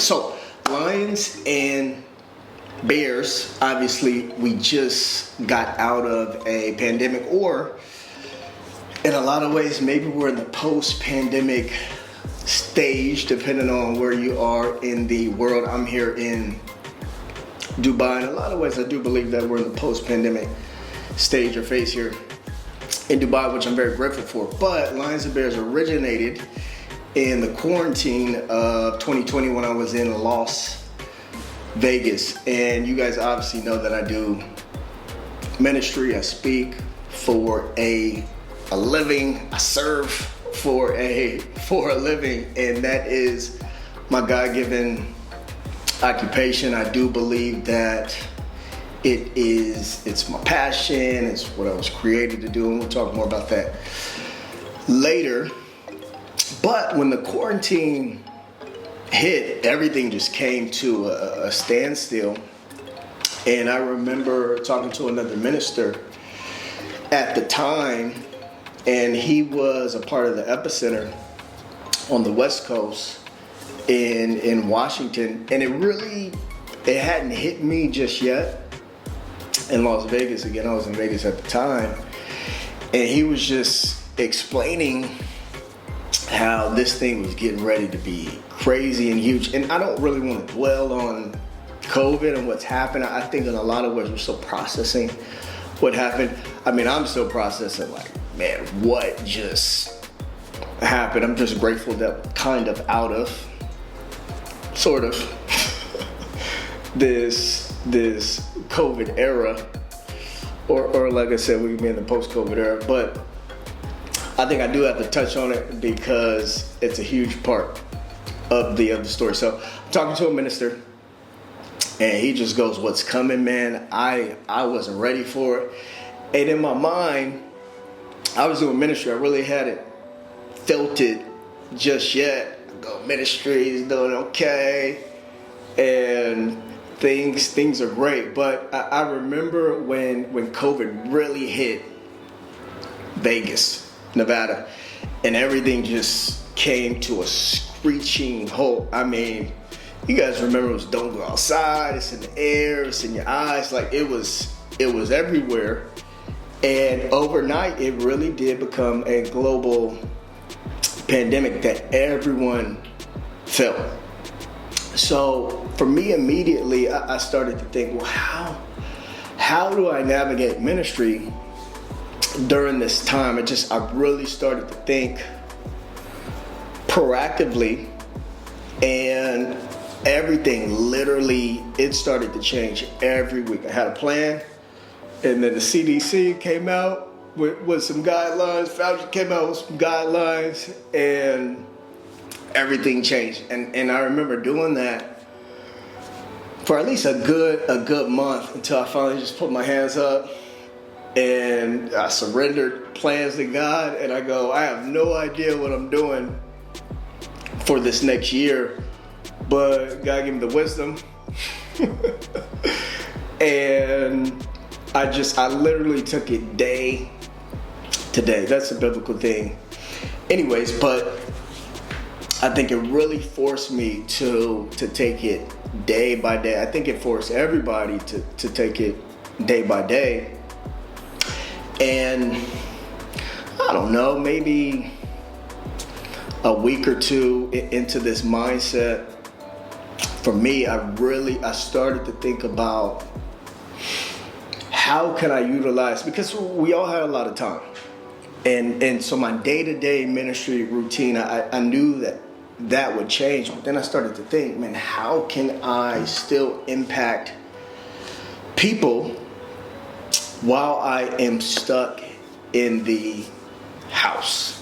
So, Lions and Bears, obviously, we just got out of a pandemic, or in a lot of ways, maybe we're in the post-pandemic stage, depending on where you are in the world. I'm here in Dubai. In a lot of ways, I do believe that we're in the post-pandemic stage or phase here in Dubai, which I'm very grateful for. But Lions and Bears originated in the quarantine of 2020 when I was in Las Vegas. And you guys obviously know that I do ministry. I speak for a living. I serve for a living, and that is my God-given occupation. I do believe that it's my passion. It's what I was created to do, and we'll talk more about that later. But when the quarantine hit, everything just came to a standstill. And I remember talking to another minister at the time, and he was a part of the epicenter on the West Coast in Washington. And it hadn't hit me just yet in Las Vegas. Again, I was in Vegas at the time. And he was just explaining how this thing was getting ready to be crazy and huge. And I don't really want to dwell on COVID and what's happened. I think in a lot of ways we're still processing what happened. I mean, I'm still processing, like, man, what just happened? I'm just grateful that kind of out of, sort of, this COVID era, or like I said, we can be in the post-COVID era, but I think I do have to touch on it because it's a huge part of the story. So I'm talking to a minister, and he just goes, "What's coming, man?" I wasn't ready for it. And in my mind, I was doing ministry. I really hadn't felt it just yet. I go, ministry is doing okay, and things are great. But I remember when COVID really hit Vegas, Nevada, and everything just came to a screeching halt. I mean, you guys remember it was don't go outside, it's in the air, it's in your eyes, like it was everywhere. And overnight, it really did become a global pandemic that everyone felt. So for me, immediately, I started to think, well, how do I navigate ministry during this time? I really started to think proactively, and everything literally, it started to change every week. I had a plan, and then the CDC came out with some guidelines, Fauci came out with some guidelines, and everything changed. And I remember doing that for at least a good month until I finally just put my hands up and I surrendered plans to God, and I go, I have no idea what I'm doing for this next year, but God gave me the wisdom. And I literally took it day to day. That's a biblical thing. Anyways, but I think it really forced me to take it day by day. I think it forced everybody to take it day by day. And I don't know, maybe a week or two into this mindset, for me, I started to think about how can I utilize, because we all had a lot of time. And so my day-to-day ministry routine, I knew that would change. But then I started to think, man, how can I still impact people while I am stuck in the house?